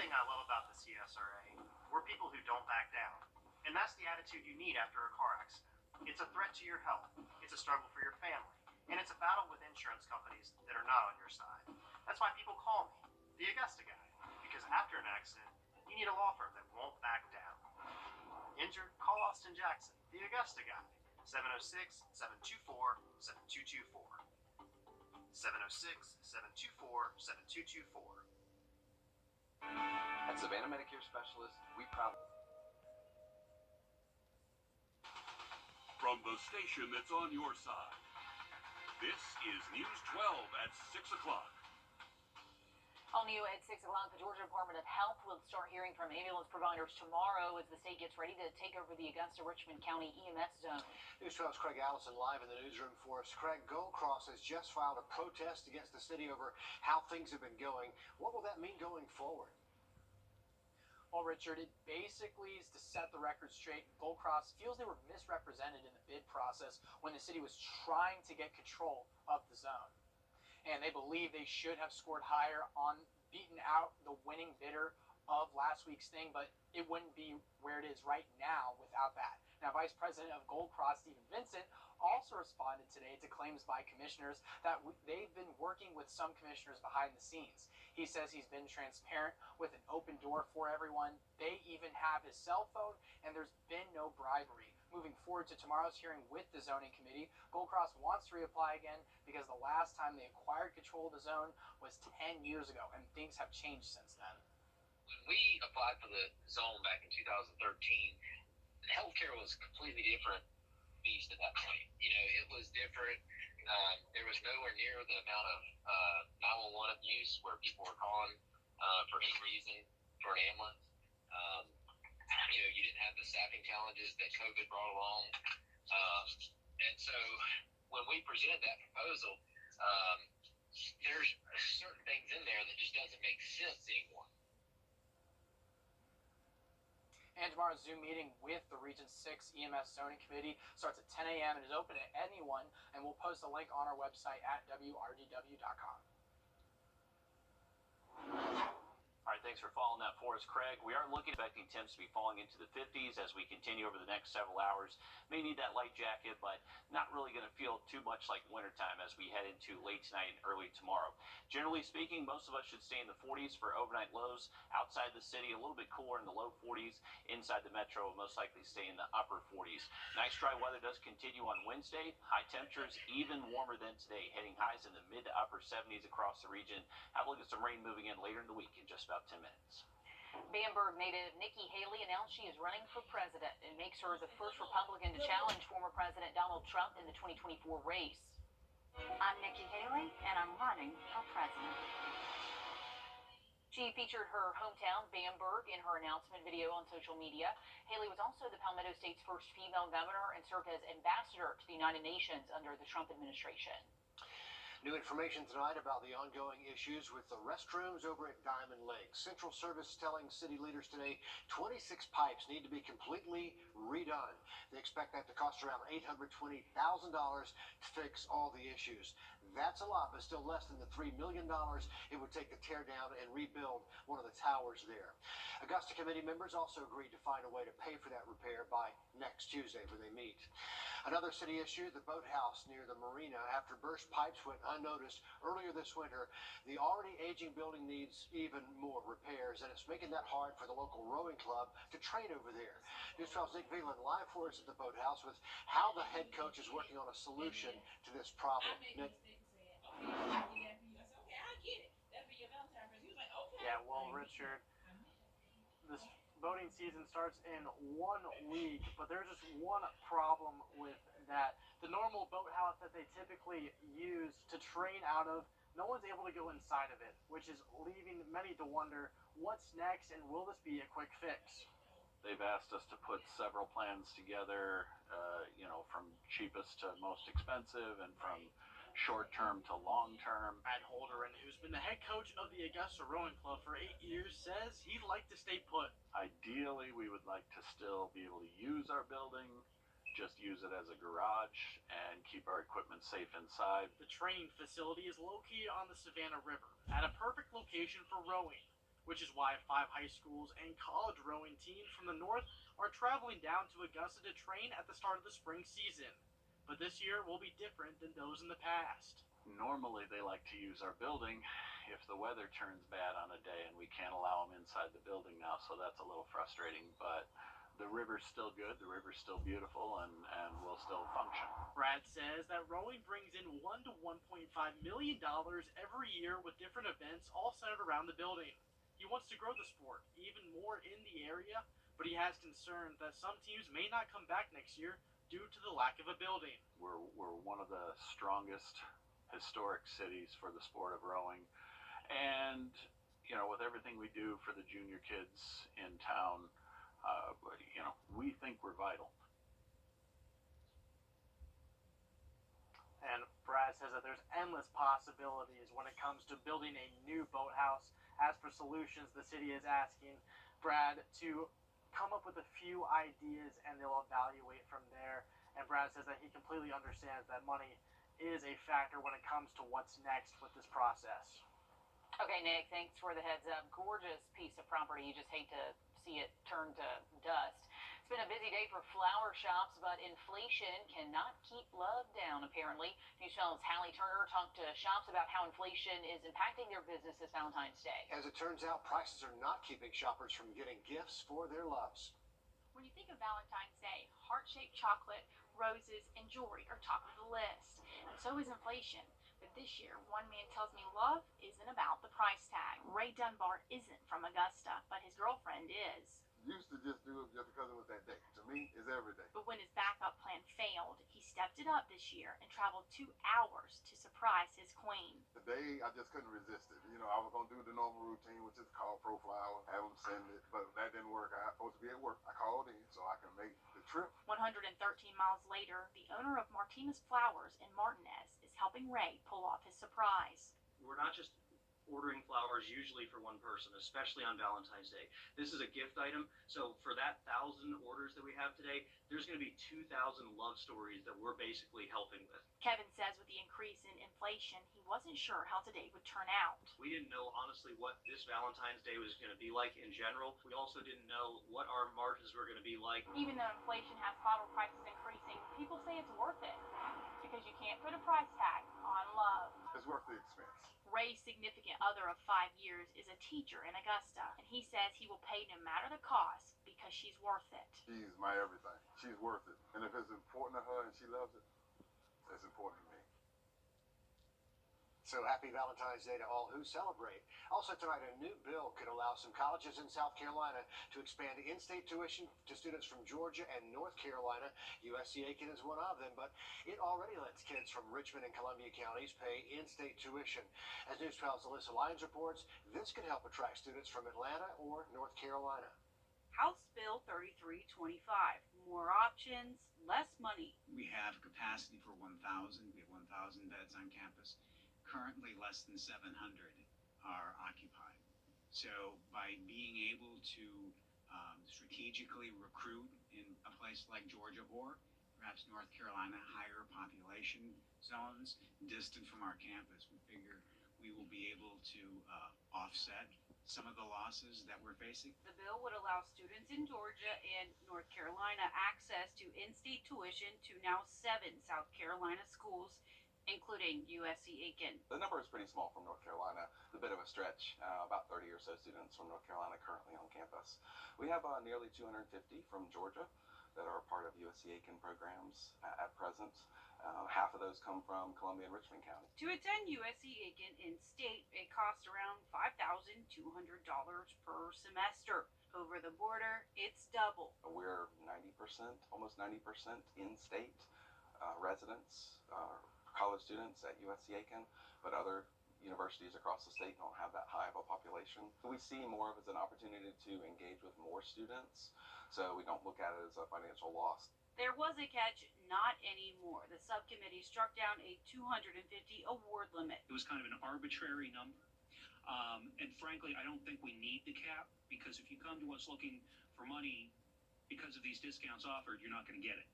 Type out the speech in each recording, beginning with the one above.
thing I love about the CSRA, we're people who don't back down. And that's the attitude you need after a car accident. It's a threat to your health, it's a struggle for your family, and it's a battle with insurance companies that are not on your side. That's why people call me the Augusta guy, because after an accident, you need a law firm that won't back down. Injured? Call Austin Jackson, the Augusta guy. 706-724-7224. 706-724-7224. At Savannah Medicare Specialist, we proudly... From the station that's on your side, this is News 12 at 6 o'clock. All new at 6 o'clock, the Georgia Department of Health will start hearing from ambulance providers tomorrow as the state gets ready to take over the Augusta-Richmond County EMS zone. News 12's Craig Allison live in the newsroom for us. Craig, Gold Cross has just filed a protest against the city over how things have been going. What will that mean going forward? Well, Richard, it basically is to set the record straight. Gold Cross feels they were misrepresented in the bid process when the city was trying to get control of the zone. And they believe they should have scored higher on beating out the winning bidder of last week's thing, but it wouldn't be where it is right now without that. Now, Vice President of Gold Cross, Stephen Vincent, also responded today to claims by commissioners that they've been working with some commissioners behind the scenes. He says he's been transparent with an open door for everyone. They even have his cell phone, and there's been no bribery. Moving forward to tomorrow's hearing with the zoning committee, Gold Cross wants to reapply again because the last time they acquired control of the zone was 10 years ago, and things have changed since then. When we applied for the zone back in 2013, healthcare was a completely different beast at that point. You know, it was different. There was nowhere near the amount of 911 abuse where people were calling for any reason for an ambulance. You know, you didn't have the staffing challenges that COVID brought along. And so when we presented that proposal, there's certain things in there that just doesn't make sense anymore. And tomorrow's Zoom meeting with the Region 6 EMS Zoning Committee starts at 10 a.m. and is open to anyone, and we'll post a link on our website at wrdw.com. All right, thanks for following that for us, Craig. We are expecting temps to be falling into the 50s as we continue over the next several hours. May need that light jacket, but not really going to feel too much like wintertime as we head into late tonight and early tomorrow. Generally speaking, most of us should stay in the 40s for overnight lows. Outside the city, a little bit cooler in the low 40s. Inside the metro, most likely stay in the upper 40s. Nice dry weather does continue on Wednesday. High temperatures even warmer than today, hitting highs in the mid to upper 70s across the region. Have a look at some rain moving in later in the week in just about 10 minutes. Bamberg native Nikki Haley announced she is running for president. It makes her the first Republican to challenge former President Donald Trump in the 2024 race. I'm Nikki Haley, and I'm running for president. She featured her hometown, Bamberg, in her announcement video on social media. Haley was also the Palmetto State's first female governor and served as ambassador to the United Nations under the Trump administration. New information tonight about the ongoing issues with the restrooms over at Diamond Lake. Central Service telling city leaders today 26 pipes need to be completely redone. They expect that to cost around $820,000 to fix all the issues. That's a lot, but still less than the $3 million it would take to tear down and rebuild one of the towers there. Augusta committee members also agreed to find a way to pay for that repair by next Tuesday when they meet. Another city issue, the boathouse near the marina. After burst pipes went unnoticed earlier this winter, the already aging building needs even more repairs, and it's making that hard for the local rowing club to train over there. News 12's Nick Veland live for us at the boathouse with how the head coach is working on a solution to this problem. Nick? Yeah, well, Richard, this boating season starts in 1 week, but there's just one problem with that. The normal boathouse that they typically use to train out of, no one's able to go inside of it, which is leaving many to wonder what's next and will this be a quick fix? They've asked us to put several plans together, from cheapest to most expensive and from short-term to long-term. Brad Holderin, who's been the head coach of the Augusta Rowing Club for 8 years, says he'd like to stay put. Ideally, we would like to still be able to use our building, just use it as a garage and keep our equipment safe inside. The training facility is located on the Savannah River at a perfect location for rowing, which is why 5 high schools and college rowing teams from the north are traveling down to Augusta to train at the start of the spring season. But this year will be different than those in the past. Normally they like to use our building if the weather turns bad on a day, and we can't allow them inside the building now, so that's a little frustrating. But the river's still good, the river's still beautiful, and will still function. Brad says that rowing brings in $1 to $1.5 million every year with different events all centered around the building. He wants to grow the sport even more in the area, but he has concerns that some teams may not come back next year due to the lack of a building. We're one of the strongest historic cities for the sport of rowing, and with everything we do for the junior kids in town, we think we're vital. And Brad says that there's endless possibilities when it comes to building a new boathouse. As for solutions, the city is asking Brad to come up with a few ideas and they'll evaluate from there. And Brad says that he completely understands that money is a factor when it comes to what's next with this process. Okay, Nick, thanks for the heads up. Gorgeous piece of property. You just hate to see it turn to dust. It's been a busy day for flower shops, but inflation cannot keep love down, apparently. News 12's Hallie Turner talked to shops about how inflation is impacting their business this Valentine's Day. As it turns out, prices are not keeping shoppers from getting gifts for their loves. When you think of Valentine's Day, heart-shaped chocolate, roses, and jewelry are top of the list. And so is inflation. But this year, one man tells me love isn't about the price tag. Ray Dunbar isn't from Augusta, but his girlfriend is. Used to just do it just because it was that day. To me, it's every day. But when his backup plan failed, he stepped it up this year and traveled 2 hours to surprise his queen. Today, I just couldn't resist it. I was going to do the normal routine, which is call profile, have them send it, but that didn't work. I was supposed to be at work. I called in so I can make the trip. 113 miles later, the owner of Martinez Flowers in Martinez is helping Ray pull off his surprise. We're not just ordering flowers usually for one person, especially on Valentine's Day. This is a gift item, so for that 1,000 orders that we have today, there's going to be 2,000 love stories that we're basically helping with. Kevin says with the increase in inflation, he wasn't sure how today would turn out. We didn't know, honestly, what this Valentine's Day was going to be like in general. We also didn't know what our margins were going to be like. Even though inflation has bottle prices increasing, people say it's worth it because you can't put a price tag on love. It's worth the expense. Ray's significant other of 5 years is a teacher in Augusta, and he says he will pay no matter the cost because she's worth it. She's my everything. She's worth it. And if it's important to her and she loves it, it's important to me. So happy Valentine's Day to all who celebrate. Also tonight, a new bill could allow some colleges in South Carolina to expand in-state tuition to students from Georgia and North Carolina. USC-Aiken is one of them, but it already lets kids from Richmond and Columbia counties pay in-state tuition. As News 12's Alyssa Lyons reports, this could help attract students from Atlanta or North Carolina. House Bill 3325. More options, less money. We have capacity for 1,000. We have 1,000 beds on campus. Currently, less than 700 are occupied. So by being able to strategically recruit in a place like Georgia or perhaps North Carolina, higher population zones distant from our campus, we figure we will be able to offset some of the losses that we're facing. The bill would allow students in Georgia and North Carolina access to in-state tuition to now 7 South Carolina schools, including USC-Aiken. The number is pretty small from North Carolina. It's a bit of a stretch. About 30 or so students from North Carolina currently on campus. We have nearly 250 from Georgia that are part of USC-Aiken programs at present. Half of those come from Columbia and Richmond County. To attend USC-Aiken in-state, it costs around $5,200 per semester. Over the border, it's double. We're 90%, almost 90% in-state residents, college students at USC-Aiken, but other universities across the state don't have that high of a population. We see more of it as an opportunity to engage with more students, so we don't look at it as a financial loss. There was a catch, not anymore. The subcommittee struck down a 250 award limit. It was kind of an arbitrary number. And frankly, I don't think we need the cap, because if you come to us looking for money because of these discounts offered, you're not going to get it.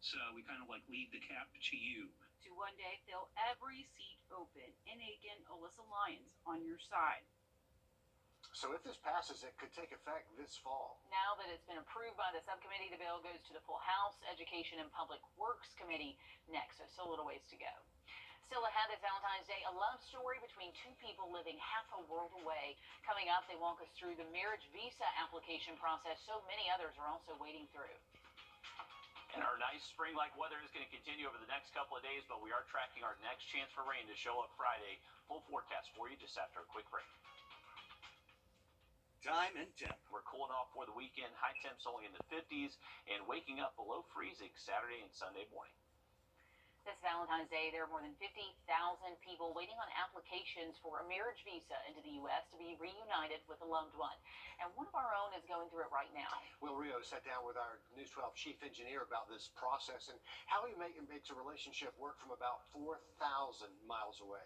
So we kind of leave the cap to you. To one day fill every seat open. In Aiken, Alyssa Lyons on your side. So if this passes, it could take effect this fall. Now that it's been approved by the subcommittee, the bill goes to the full House Education and Public Works Committee next, so still a little ways to go. Still ahead this Valentine's Day, a love story between two people living half a world away. Coming up, they walk us through the marriage visa application process so many others are also waiting through. And our nice spring-like weather is going to continue over the next couple of days, but we are tracking our next chance for rain to show up Friday. Full forecast for you just after a quick break. Time and temp. We're cooling off for the weekend. High temps only in the 50s and waking up below freezing Saturday and Sunday morning. This Valentine's Day, there are more than 50,000 people waiting on applications for a marriage visa into the U.S. to be reunited with a loved one. And one of our own is going through it right now. Wrdw sat down with our News 12 chief engineer about this process and how he makes a relationship work from about 4,000 miles away.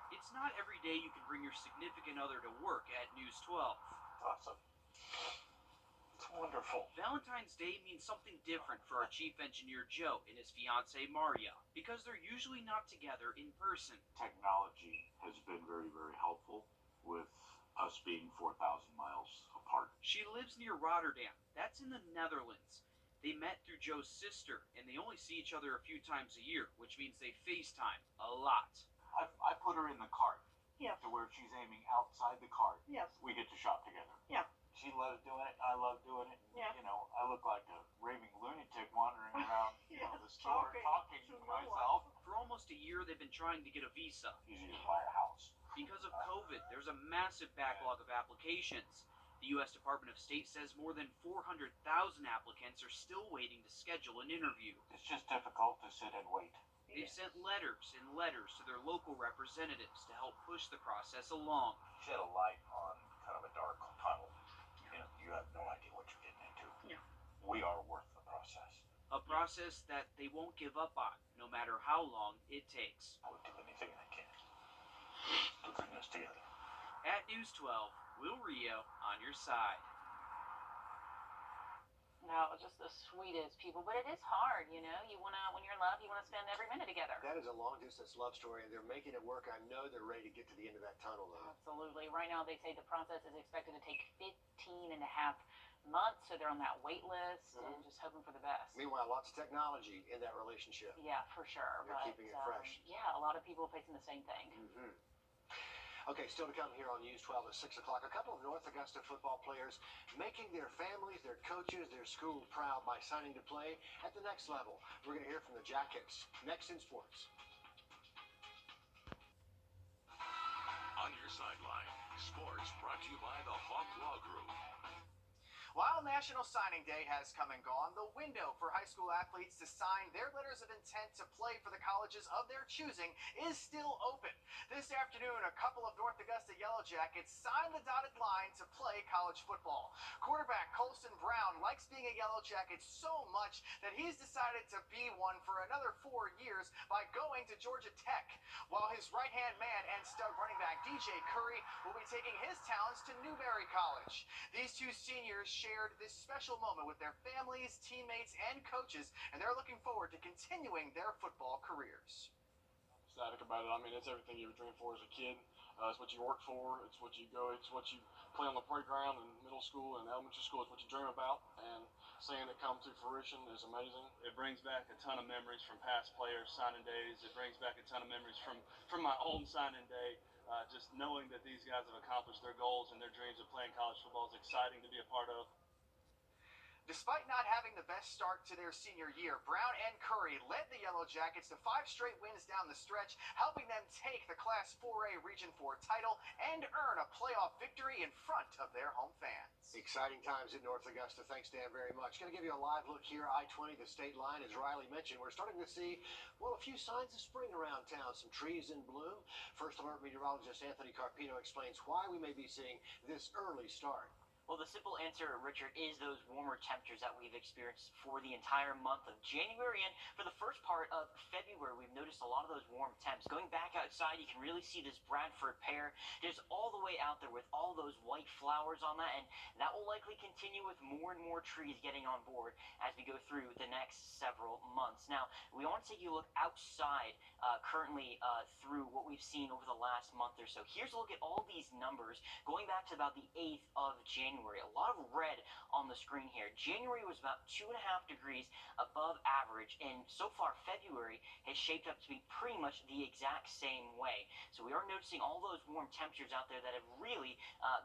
It's not every day you can bring your significant other to work at News 12. Awesome. It's wonderful. Valentine's Day means something different for our chief engineer Joe and his fiancée Maria because they're usually not together in person. Technology has been very, very helpful with us being 4,000 miles apart. She lives near Rotterdam. That's in the Netherlands. They met through Joe's sister, and they only see each other a few times a year, which means they FaceTime a lot. I put her in the cart. Yes. To where she's aiming outside the cart. Yes. We get to shop together. Yeah. She loves doing it. I love doing it. Yeah. You know, I look like a raving lunatic wandering around the store talking to myself. For almost a year, they've been trying to get a visa. Easy to buy a house. Because of COVID, there's a massive backlog of applications. The U.S. Department of State says more than 400,000 applicants are still waiting to schedule an interview. It's just difficult to sit and wait. They've sent letters and letters to their local representatives to help push the process along. Shed a light on kind of a dark tunnel. You know, you have no idea what you're getting into. Yeah. We are worth the process. A process that they won't give up on, no matter how long it takes. I would do anything I can to bring us together. At News 12, Will Rio on your side. No, just the sweetest people, but it is hard, you know. When you're in love, you want to spend every minute together. That is a long-distance love story, and they're making it work. I know they're ready to get to the end of that tunnel, though. Absolutely. Right now, they say the process is expected to take 15 and a half months, so they're on that wait list and just hoping for the best. Meanwhile, lots of technology in that relationship. Yeah, for sure. They're keeping it fresh. Yeah, a lot of people facing the same thing. Mm-hmm. Okay, still to come here on News 12 at 6 o'clock. A couple of North Augusta football players making their families, their coaches, their schools proud by signing to play at the next level. We're going to hear from the Jackets next in sports. On your sideline, sports brought to you by the Hawk Law Group. While National Signing Day has come and gone, the window for high school athletes to sign their letters of intent to play for the colleges of their choosing is still open. This afternoon, a couple of North Augusta Yellow Jackets signed the dotted line to play college football. Quarterback Colston Brown likes being a Yellow Jacket so much that he's decided to be one for another 4 years by going to Georgia Tech, while his right-hand man and stud running back DJ Curry will be taking his talents to Newberry College. These two seniors shared this special moment with their families, teammates, and coaches, and they're looking forward to continuing their football careers. Ecstatic about it. I mean, it's everything you ever dreamed for as a kid. It's what you work for. It's what you go. It's what you play on the playground in middle school and elementary school. It's what you dream about. And seeing it come to fruition is amazing. It brings back a ton of memories from past players' signing days. It brings back a ton of memories from my own signing day. Just knowing that these guys have accomplished their goals and their dreams of playing college football is exciting to be a part of. Despite not having the best start to their senior year, Brown and Curry led the Yellow Jackets to 5 straight wins down the stretch, helping them take the Class 4A Region 4 title and earn a playoff victory in front of their home fans. Exciting times in North Augusta. Thanks, Dan, very much. Going to give you a live look here, I-20, the state line. As Riley mentioned, we're starting to see, well, a few signs of spring around town. Some trees in bloom. First Alert meteorologist Anthony Carpino explains why we may be seeing this early start. Well, the simple answer, Richard, is those warmer temperatures that we've experienced for the entire month of January. And for the first part of February, we've noticed a lot of those warm temps. Going back outside, you can really see this Bradford pear just all the way out there with all those white flowers on that. And that will likely continue with more and more trees getting on board as we go through the next several months. Now, we want to take a look outside currently through what we've seen over the last month or so. Here's a look at all these numbers going back to about the 8th of January. A lot of red on the screen here. January was about 2.5 degrees above average, and so far February has shaped up to be pretty much the exact same way. So we are noticing all those warm temperatures out there that have really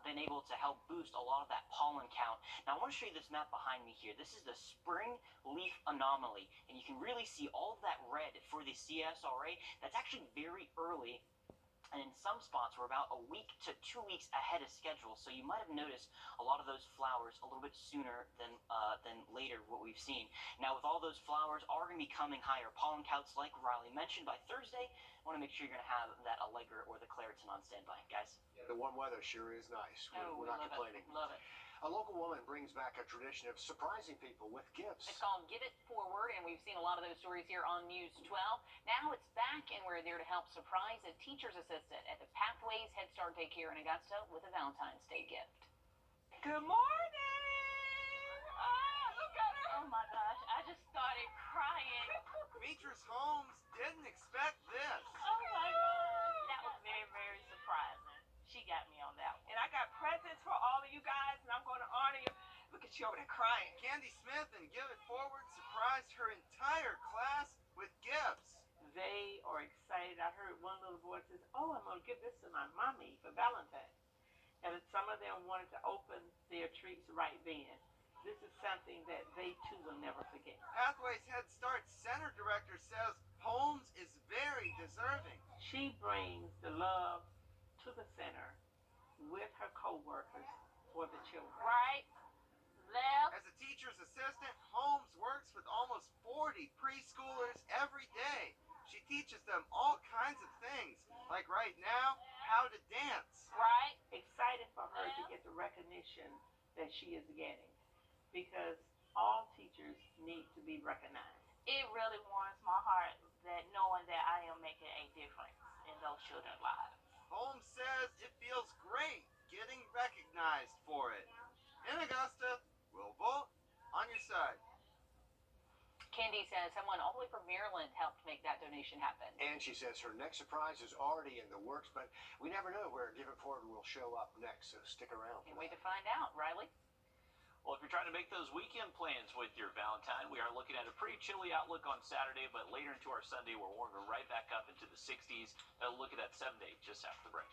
been able to help boost a lot of that pollen count. Now I want to show you this map behind me here. This is the spring leaf anomaly, and you can really see all of that red for the CSRA. That's actually very early, and in some spots we're about a week to 2 weeks ahead of schedule. So you might have noticed a lot of those flowers a little bit sooner than later what we've seen. Now with all those flowers are going to be coming higher pollen counts like Riley mentioned by Thursday. I want to make sure you're going to have that Allegra or the Claritin on standby, guys. The warm weather sure is nice. We're not complaining. Love it. A local woman brings back a tradition of surprising people with gifts. It's called Give It Forward, and we've seen a lot of those stories here on News 12. Now it's back, and we're there to help surprise a teacher's assistant at the Pathways Head Start Daycare in Augusta with a Valentine's Day gift. Good morning! Look at her! Oh my gosh, I just started crying. Demetrius Holmes didn't expect this. Oh my gosh. That was very, very surprising. She got me on that one. And I got presents for all of you guys, and I'm going to honor you. Look at you over there crying. Candy Smith and Give It Forward surprised her entire class with gifts. They are excited. I heard one little boy says, "Oh, I'm going to give this to my mommy for Valentine's." And some of them wanted to open their treats right then. This is something that they too will never forget. Pathways Head Start Center Director says Holmes is very deserving. She brings the love to the center with her co-workers for the children. Right, left. As a teacher's assistant, Holmes works with almost 40 preschoolers every day. She teaches them all kinds of things, like right now, how to dance. Right. Excited for her to get the recognition that she is getting, because all teachers need to be recognized. It really warms my heart that knowing that I am making a difference in those children's lives. Holmes says it feels great getting recognized for it. In Augusta, Will Bolt, on your side. Candy says someone all the way from Maryland helped make that donation happen. And she says her next surprise is already in the works, but we never know where Give It Forward will show up next, so stick around. Can't wait to find out, Riley. Well, if you're trying to make those weekend plans with your Valentine, we are looking at a pretty chilly outlook on Saturday, but later into our Sunday, we're warming right back up into the 60s. Look at that 7 day just after the break.